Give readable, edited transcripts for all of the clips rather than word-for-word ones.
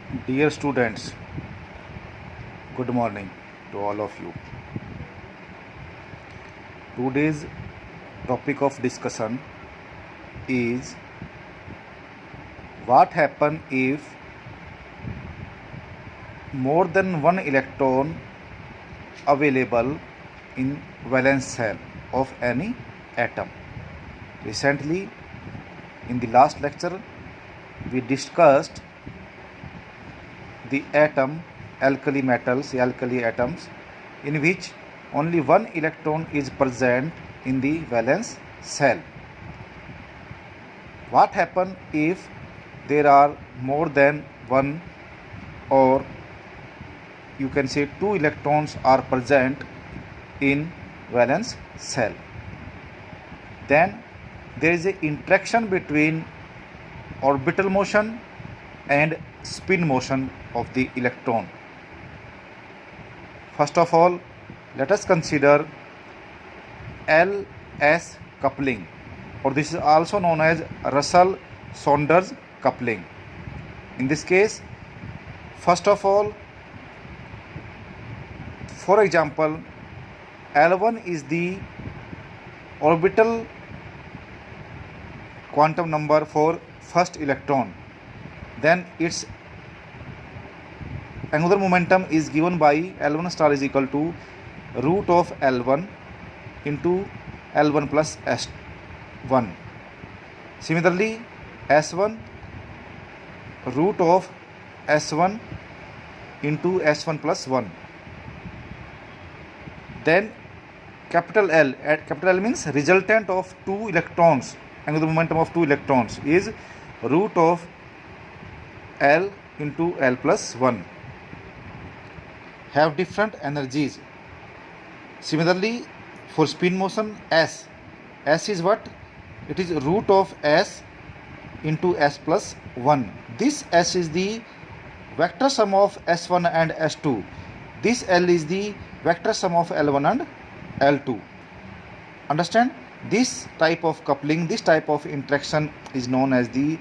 Dear students, good morning to all of you. Today's topic of discussion is what happens if more than one electron available in valence shell of any atom. Recently, in the last lecture, we discussed the atom alkali metals, alkali atoms, in which only one electron is present in the valence shell. What happens if there are more than one, or you can say two electrons are present in valence shell? Then there is an interaction between orbital motion and spin motion of the electron. First of all, let us consider LS coupling, or this is also known as Russell-Saunders coupling. In this case, first of all, for example, L1 is the orbital quantum number for first electron. Then its angular momentum is given by L1 star is equal to root of L1 into L1 plus S1. Similarly, S1 root of S1 into S1 plus 1. Then capital L, capital L means resultant of two electrons, angular momentum of two electrons is root of L into L plus 1, have different energies. Similarly, for spin motion, S is what? It is root of S into S plus 1. This S is the vector sum of S1 and S2. This L is the vector sum of L1 and L2. Understand? This type of coupling, this type of interaction is known as the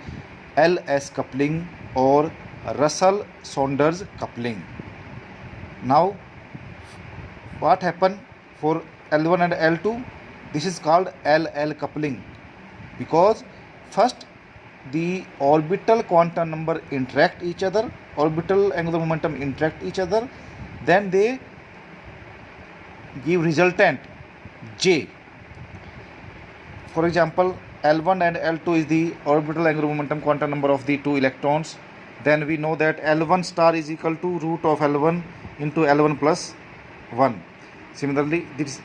LS coupling or Russell-Saunders coupling. Now, what happened for L1 and L2? This is called LL coupling, because first the orbital quantum number interact each other, orbital angular momentum interact each other, then they give resultant J. For example, L1 and L2 is the orbital angular momentum quantum number of the two electrons. Then we know that L1 star is equal to root of L1 into L1 plus 1. Similarly, this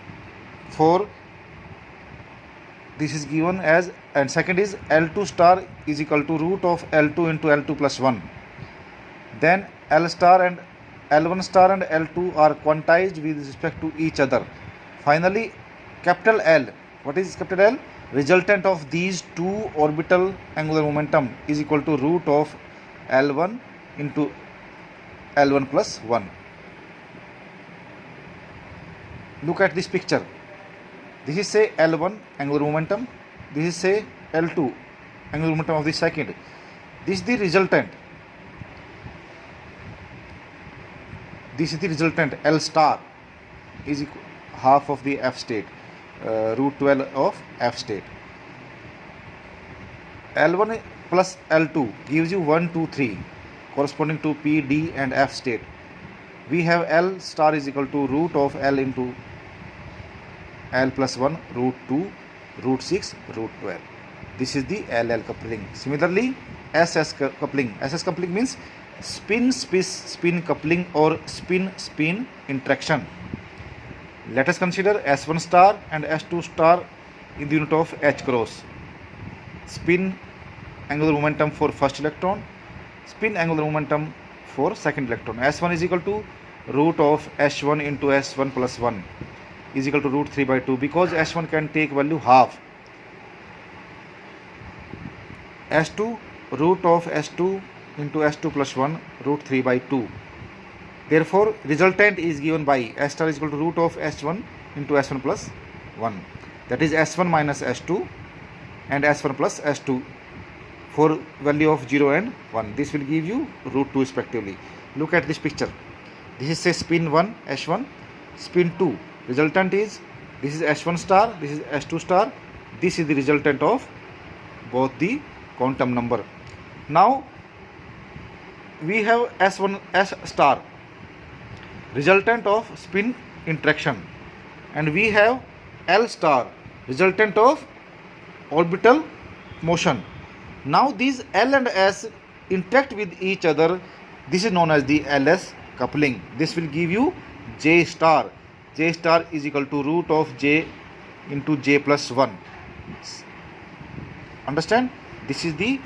is given as, and second is L2 star is equal to root of L2 into L2 plus 1. Then L star and L1 star and L2 are quantized with respect to each other. Finally, capital L. What is capital L? Resultant of these two orbital angular momentum is equal to root of L1 into L1 plus 1. Look at this picture. This is say L1 angular momentum. This is say L2 angular momentum of the second. This is the resultant. This is the resultant. L star is equal half of the F state, root 12 of F state. L1 plus L2 gives you 1, 2, 3 corresponding to P, D and F state. We have L star is equal to root of L into L plus 1, root 2, root 6, root 12. This is the LL coupling. Similarly, SS coupling. SS coupling means spin coupling or spin interaction. Let us consider S1 star and S2 star in the unit of H cross. Spin angular momentum for first electron, spin angular momentum for second electron. S1 is equal to root of S1 into S1 plus 1 is equal to root 3 by 2, because S1 can take value half. S2 root of S2 into S2 plus 1 root 3 by 2. Therefore, resultant is given by S star is equal to root of S1 into S1 plus 1. That is S1 minus S2 and S1 plus S2 for value of 0 and 1. This will give you root 2 respectively. Look at this picture. This is say spin 1 S1, spin 2. Resultant is, this is S1 star, this is S2 star. This is the resultant of both the quantum number. Now we have S1 S star, resultant of spin interaction, and we have L star, resultant of orbital motion. Now these L and S interact with each other. This is known as the LS coupling. This will give you J star. J star is equal to root of J into J plus 1. Understand? This is the